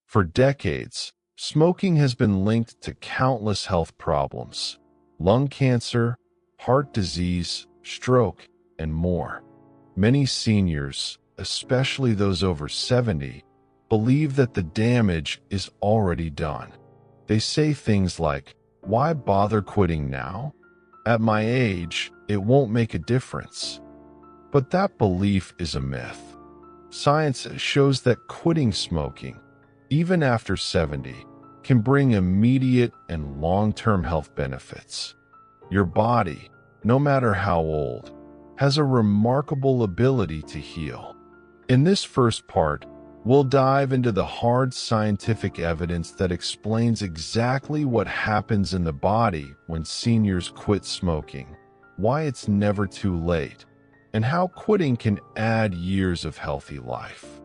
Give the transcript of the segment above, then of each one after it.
For decades, smoking has been linked to countless health problems: lung cancer, heart disease, stroke, and more. Many seniors, especially those over 70, believe that the damage is already done. They say things like, "Why bother quitting now? At my age, it won't make a difference." But that belief is a myth. Science shows that quitting smoking, even after 70, can bring immediate and long-term health benefits. Your body, no matter how old, has a remarkable ability to heal. In this first part, we'll dive into the hard scientific evidence that explains exactly what happens in the body when seniors quit smoking, why it's never too late, and how quitting can add years of healthy life.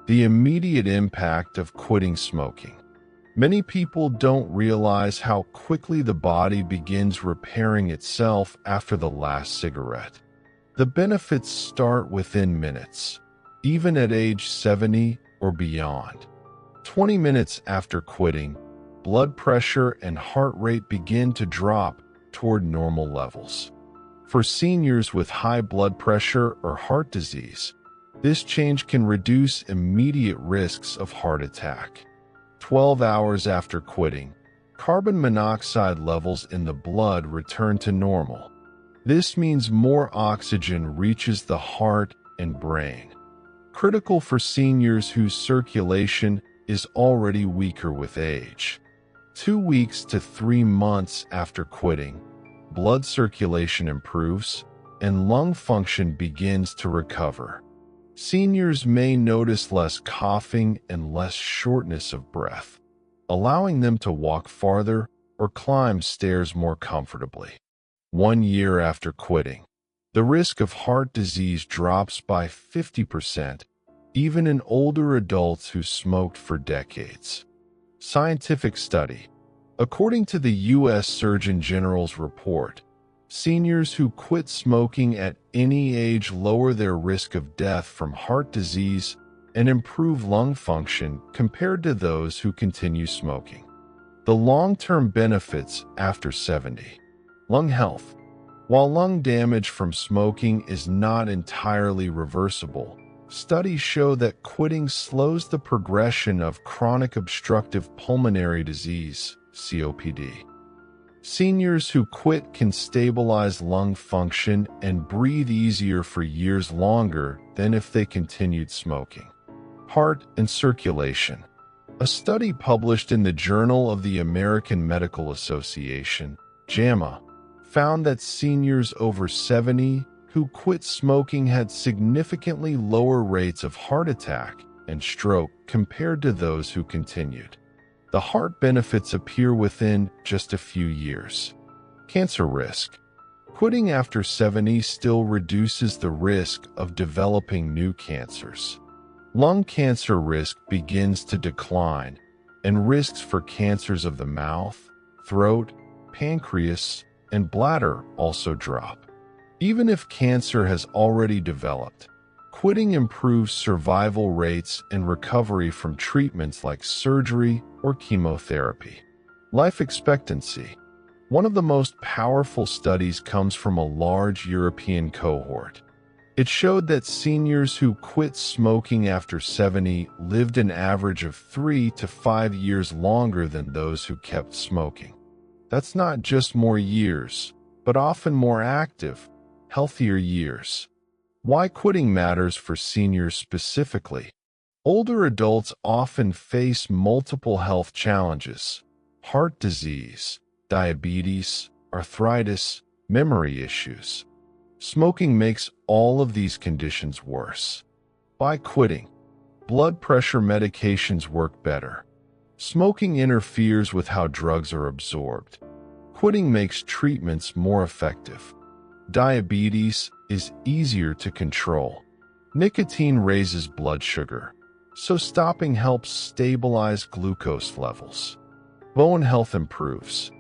The immediate impact of quitting smoking. Many people don't realize how quickly the body begins repairing itself after the last cigarette. The benefits start within minutes, even at age 70 or beyond. 20 minutes after quitting, blood pressure and heart rate begin to drop toward normal levels. For seniors with high blood pressure or heart disease, this change can reduce immediate risks of heart attack. 12 hours after quitting, carbon monoxide levels in the blood return to normal. This means more oxygen reaches the heart and brain, critical for seniors whose circulation is already weaker with age. 2 weeks to 3 months after quitting, blood circulation improves and lung function begins to recover. Seniors may notice less coughing and less shortness of breath, allowing them to walk farther or climb stairs more comfortably. 1 year after quitting, the risk of heart disease drops by 50%, even in older adults who smoked for decades. Scientific study. According to the U.S. Surgeon General's report, seniors who quit smoking at any age lower their risk of death from heart disease and improve lung function compared to those who continue smoking. The long-term benefits after 70. Lung health. While lung damage from smoking is not entirely reversible, studies show that quitting slows the progression of chronic obstructive pulmonary disease, COPD. Seniors who quit can stabilize lung function and breathe easier for years longer than if they continued smoking. Heart and circulation. A study published in the Journal of the American Medical Association, JAMA, found that seniors over 70 who quit smoking had significantly lower rates of heart attack and stroke compared to those who continued. The heart benefits appear within just a few years. Cancer risk. Quitting after 70 still reduces the risk of developing new cancers. Lung cancer risk begins to decline, and risks for cancers of the mouth, throat, pancreas, and bladder also drop. Even if cancer has already developed, quitting improves survival rates and recovery from treatments like surgery or chemotherapy. Life expectancy. One of the most powerful studies comes from a large European cohort. It showed that seniors who quit smoking after 70 lived an average of 3 to 5 years longer than those who kept smoking. That's not just more years, but often more active, healthier years. Why quitting matters for seniors specifically. Older adults often face multiple health challenges: heart disease, diabetes, arthritis, memory issues. Smoking makes all of these conditions worse. By quitting, blood pressure medications work better. Smoking interferes with how drugs are absorbed. Quitting makes treatments more effective. Diabetes is easier to control. Nicotine raises blood sugar, so stopping helps stabilize glucose levels. Bone health improves.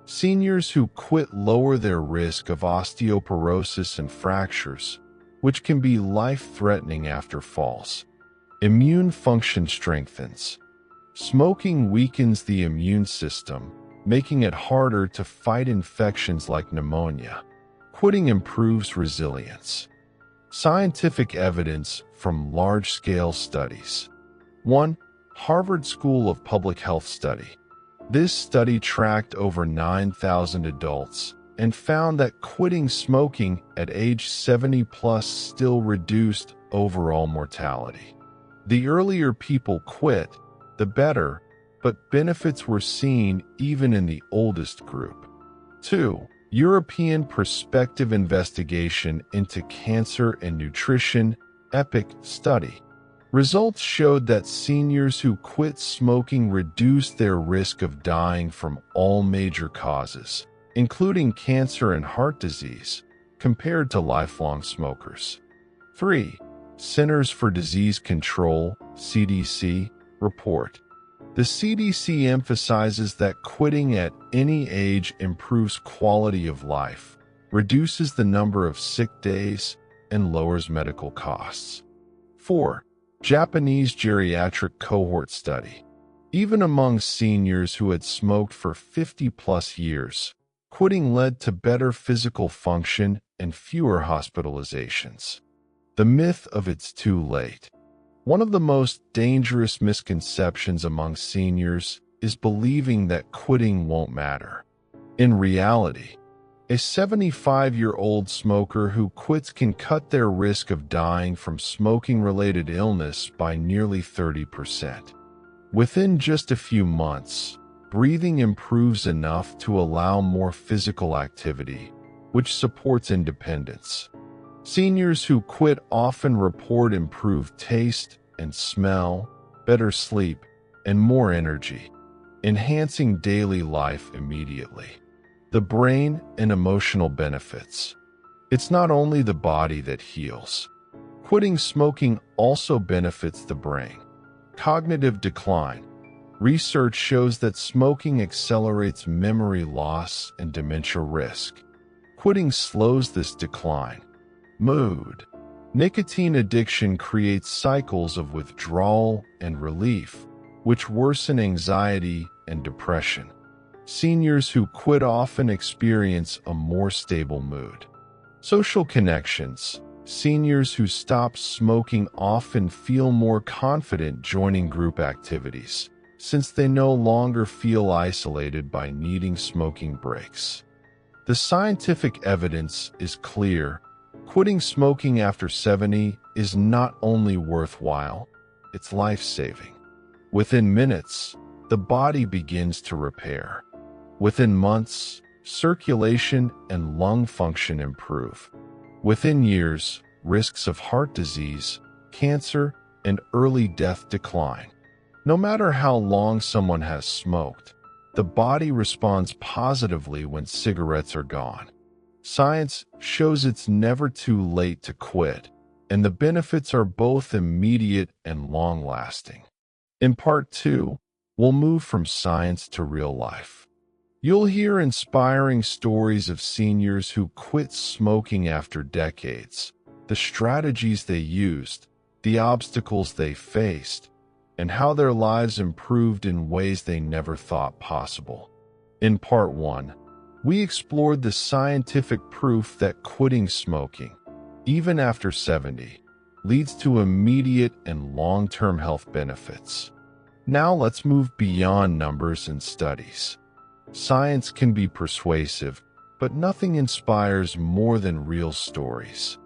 Seniors who quit lower their risk of osteoporosis and fractures, which can be life-threatening after falls. Immune function strengthens. Smoking weakens the immune system, making it harder to fight infections like pneumonia. Quitting improves resilience. Scientific evidence from large-scale studies. 1. Harvard School of Public Health study. This study tracked over 9,000 adults and found that quitting smoking at age 70 plus still reduced overall mortality. The earlier people quit, the better, but benefits were seen even in the oldest group. 2. European Perspective Investigation into Cancer and Nutrition EPIC study. Results showed that seniors who quit smoking reduced their risk of dying from all major causes, including cancer and heart disease, compared to lifelong smokers. 3. Centers for Disease Control (CDC) report. The CDC emphasizes that quitting at any age improves quality of life, reduces the number of sick days, and lowers medical costs. 4. Japanese Geriatric Cohort Study. Even among seniors who had smoked for 50-plus years, quitting led to better physical function and fewer hospitalizations. The myth of it's too late. One of the most dangerous misconceptions among seniors is believing that quitting won't matter. In reality, a 75-year-old smoker who quits can cut their risk of dying from smoking-related illness by nearly 30%. Within just a few months, breathing improves enough to allow more physical activity, which supports independence. Seniors who quit often report improved taste and smell, better sleep, and more energy, enhancing daily life immediately. The brain and emotional benefits. It's not only the body that heals. Quitting smoking also benefits the brain. Cognitive decline. Research shows that smoking accelerates memory loss and dementia risk. Quitting slows this decline. Mood. Nicotine addiction creates cycles of withdrawal and relief, which worsen anxiety and depression. Seniors who quit often experience a more stable mood. Social connections. Seniors who stop smoking often feel more confident joining group activities, since they no longer feel isolated by needing smoking breaks. The scientific evidence is clear. Quitting smoking after 70 is not only worthwhile, it's life-saving. Within minutes, the body begins to repair. Within months, circulation and lung function improve. Within years, risks of heart disease, cancer, and early death decline. No matter how long someone has smoked, the body responds positively when cigarettes are gone. Science shows it's never too late to quit, and the benefits are both immediate and long-lasting. In Part 2, we'll move from science to real life. You'll hear inspiring stories of seniors who quit smoking after decades, the strategies they used, the obstacles they faced, and how their lives improved in ways they never thought possible. In Part 1, we explored the scientific proof that quitting smoking, even after 70, leads to immediate and long-term health benefits. Now let's move beyond numbers and studies. Science can be persuasive, but nothing inspires more than real stories.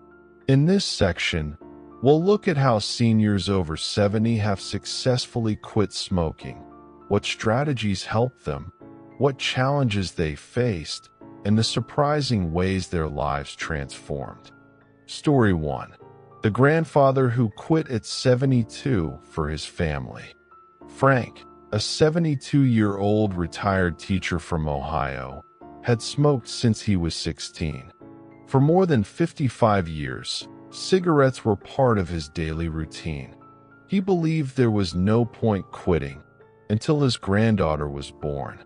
In this section, we'll look at how seniors over 70 have successfully quit smoking, what strategies helped them, what challenges they faced, and the surprising ways their lives transformed. Story 1. The grandfather who quit at 72 for his family. Frank, a 72-year-old retired teacher from Ohio, had smoked since he was 16. For more than 55 years, cigarettes were part of his daily routine. He believed there was no point quitting until his granddaughter was born.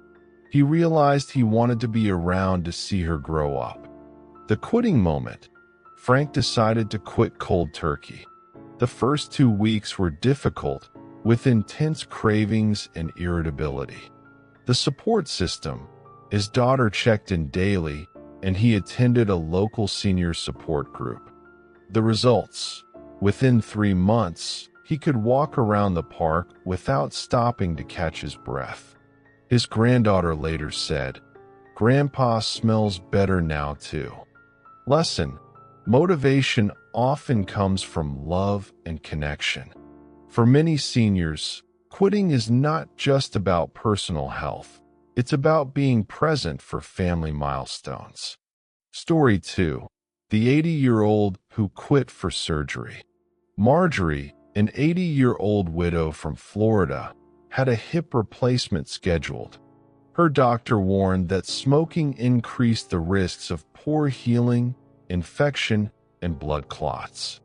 He realized he wanted to be around to see her grow up. The quitting moment. Frank decided to quit cold turkey. The first 2 weeks were difficult, with intense cravings and irritability. The support system: his daughter checked in daily, and he attended a local senior support group. The results: within 3 months, he could walk around the park without stopping to catch his breath. His granddaughter later said, "Grandpa smells better now too." Lesson: motivation often comes from love and connection. For many seniors, quitting is not just about personal health. It's about being present for family milestones. Story 2. The 80-year-old who quit for surgery. Marjorie, an 80-year-old widow from Florida, had a hip replacement scheduled. Her doctor warned that smoking increased the risks of poor healing, infection, and blood clots.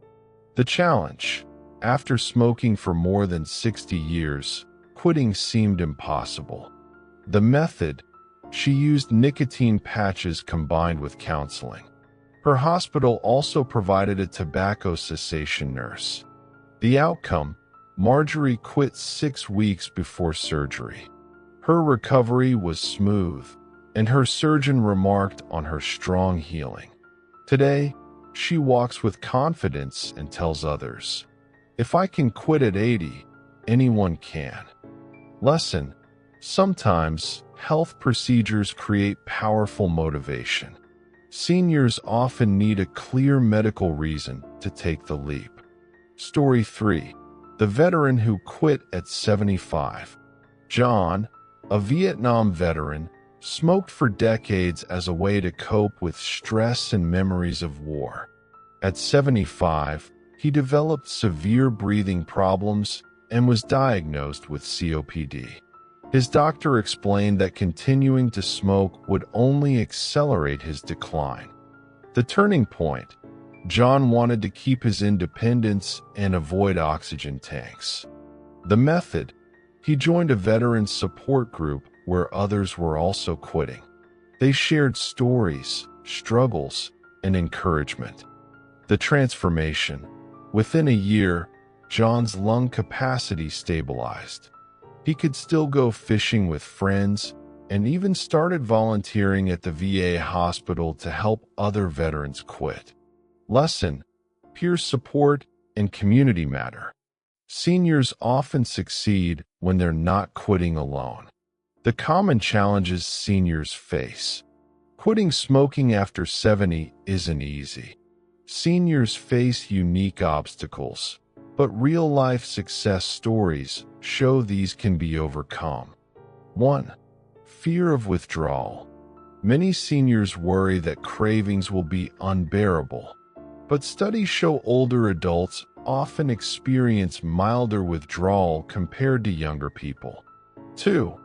The challenge: after smoking for more than 60 years, quitting seemed impossible. The method: she used nicotine patches combined with counseling. Her hospital also provided a tobacco cessation nurse. The outcome: Marjorie quit 6 weeks before surgery. Her recovery was smooth, and her surgeon remarked on her strong healing. Today, she walks with confidence and tells others, "If I can quit at 80, anyone can." Lesson: sometimes health procedures create powerful motivation. Seniors often need a clear medical reason to take the leap. Story 3. The veteran who quit at 75. John, a Vietnam veteran, smoked for decades as a way to cope with stress and memories of war. At 75, he developed severe breathing problems and was diagnosed with COPD. His doctor explained that continuing to smoke would only accelerate his decline. The turning point: John wanted to keep his independence and avoid oxygen tanks. The method: he joined a veterans support group where others were also quitting. They shared stories, struggles, and encouragement. The transformation: within a year, John's lung capacity stabilized. He could still go fishing with friends and even started volunteering at the VA hospital to help other veterans quit. Lesson: peer support and community matter. Seniors often succeed when they're not quitting alone. The common challenges seniors face: quitting smoking after 70 isn't easy. Seniors face unique obstacles, but real-life success stories show these can be overcome. 1. Fear of withdrawal. Many seniors worry that cravings will be unbearable, but studies show older adults often experience milder withdrawal compared to younger people. 2.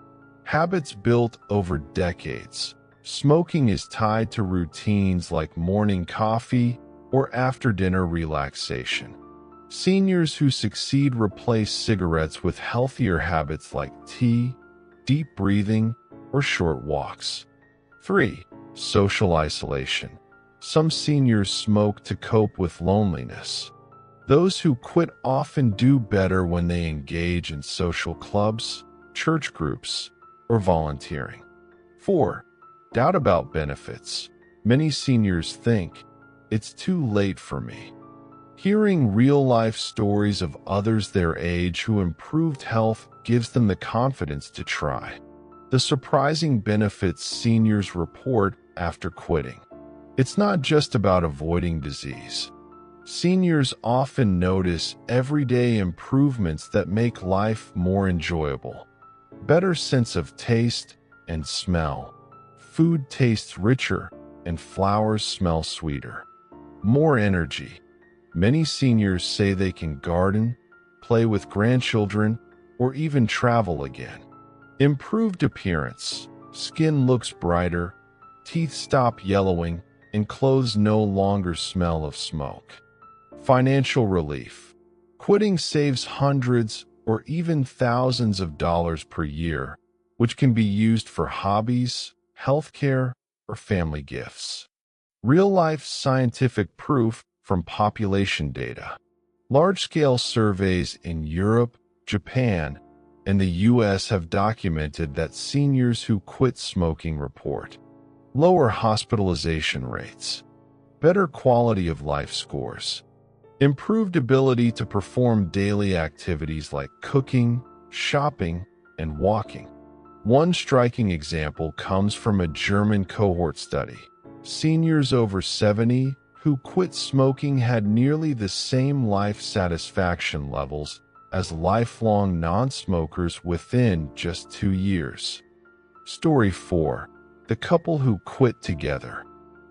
Habits built over decades. Smoking is tied to routines like morning coffee or after-dinner relaxation. Seniors who succeed replace cigarettes with healthier habits like tea, deep breathing, or short walks. 3. Social isolation. Some seniors smoke to cope with loneliness. Those who quit often do better when they engage in social clubs, church groups, or volunteering. 4. Doubt about benefits. Many seniors think, "It's too late for me." Hearing real-life stories of others their age who improved health gives them the confidence to try. The surprising benefits seniors report after quitting. It's not just about avoiding disease. Seniors often notice everyday improvements that make life more enjoyable. Better sense of taste and smell. Food tastes richer and flowers smell sweeter. More energy. Many seniors say they can garden, play with grandchildren, or even travel again. Improved appearance. Skin looks brighter, teeth stop yellowing, and clothes no longer smell of smoke. Financial relief. Quitting saves hundreds or even thousands of dollars per year, which can be used for hobbies, healthcare, or family gifts. Real-life scientific proof from population data. Large-scale surveys in Europe, Japan, and the US have documented that seniors who quit smoking report lower hospitalization rates, better quality of life scores, improved ability to perform daily activities like cooking, shopping, and walking. One striking example comes from a German cohort study. Seniors over 70 who quit smoking had nearly the same life satisfaction levels as lifelong non-smokers within just 2 years. Story 4. The couple who quit together.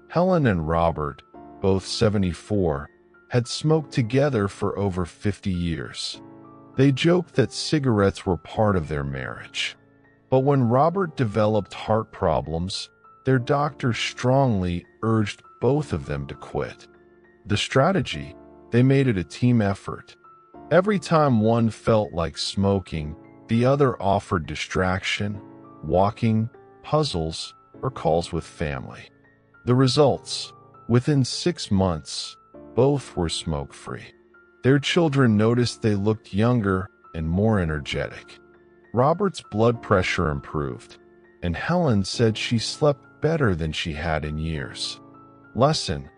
Helen and Robert, both 74, had smoked together for over 50 years. They joked that cigarettes were part of their marriage. But when Robert developed heart problems, their doctor strongly urged both of them to quit. The strategy? They made it a team effort. Every time one felt like smoking, the other offered distraction, walking, puzzles, or calls with family. The results? Within 6 months, both were smoke-free. Their children noticed they looked younger and more energetic. Robert's blood pressure improved, and Helen said she slept better than she had in years. Lesson: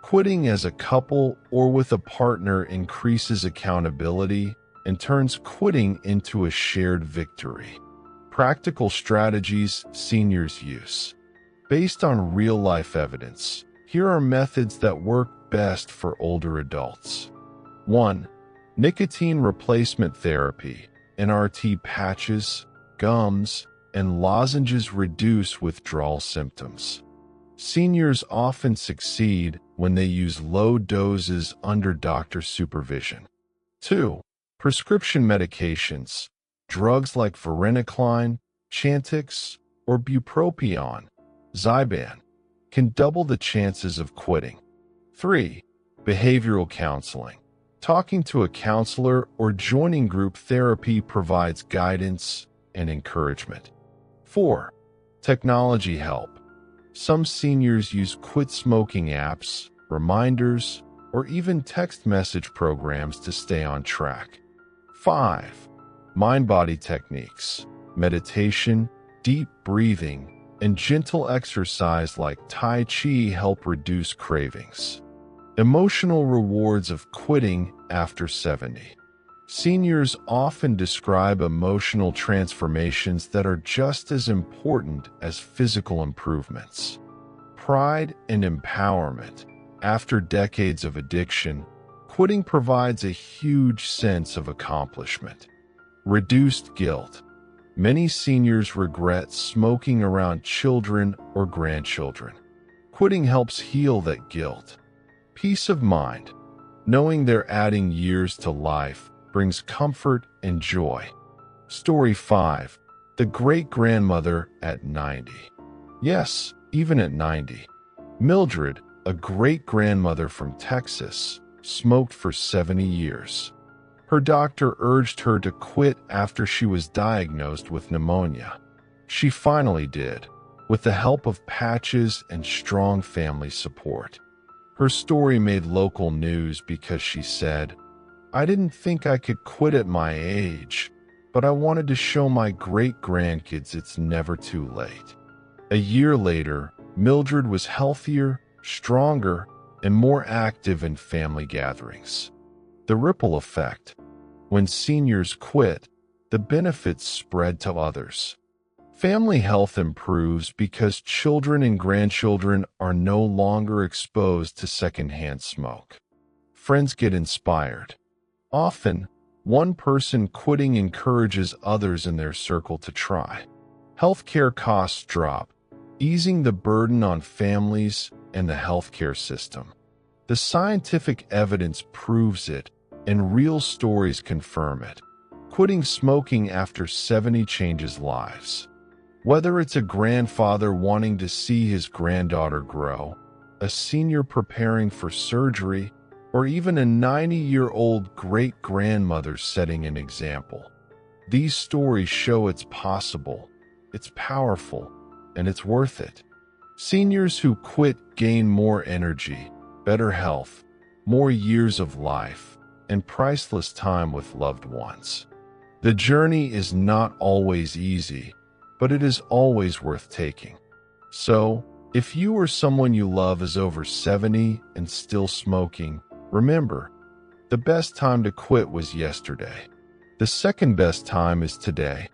quitting as a couple or with a partner increases accountability and turns quitting into a shared victory. Practical strategies seniors use. Based on real-life evidence, here are methods that work best for older adults. 1. Nicotine replacement therapy. NRT patches, gums, and lozenges reduce withdrawal symptoms. Seniors often succeed when they use low doses under doctor supervision. 2. Prescription medications. Drugs like varenicline, Chantix, or bupropion, Zyban, can double the chances of quitting. 3. Behavioral counseling. Talking to a counselor or joining group therapy provides guidance and encouragement. 4. Technology help. Some seniors use quit smoking apps, reminders, or even text message programs to stay on track. 5. Mind-body techniques. Meditation, deep breathing, and gentle exercise like Tai Chi help reduce cravings. Emotional rewards of quitting after 70. Seniors often describe emotional transformations that are just as important as physical improvements. Pride and empowerment. After decades of addiction, quitting provides a huge sense of accomplishment. Reduced guilt. Many seniors regret smoking around children or grandchildren. Quitting helps heal that guilt. Peace of mind. Knowing they're adding years to life brings comfort and joy. Story 5. The great-grandmother at 90. Yes, even at 90. Mildred, a great-grandmother from Texas, smoked for 70 years. Her doctor urged her to quit after she was diagnosed with pneumonia. She finally did, with the help of patches and strong family support. Her story made local news because she said, "I didn't think I could quit at my age, but I wanted to show my great-grandkids it's never too late." A year later, Mildred was healthier, stronger, and more active in family gatherings. The ripple effect. When seniors quit, the benefits spread to others. Family health improves because children and grandchildren are no longer exposed to secondhand smoke. Friends get inspired. Often, one person quitting encourages others in their circle to try. Healthcare costs drop, easing the burden on families and the healthcare system. The scientific evidence proves it, and real stories confirm it. Quitting smoking after 70 changes lives. Whether it's a grandfather wanting to see his granddaughter grow, a senior preparing for surgery, or even a 90-year-old great-grandmother setting an example. These stories show it's possible, it's powerful, and it's worth it. Seniors who quit gain more energy, better health, more years of life, and priceless time with loved ones. The journey is not always easy, but it is always worth taking. So, if you or someone you love is over 70 and still smoking, remember, the best time to quit was yesterday. The second best time is today.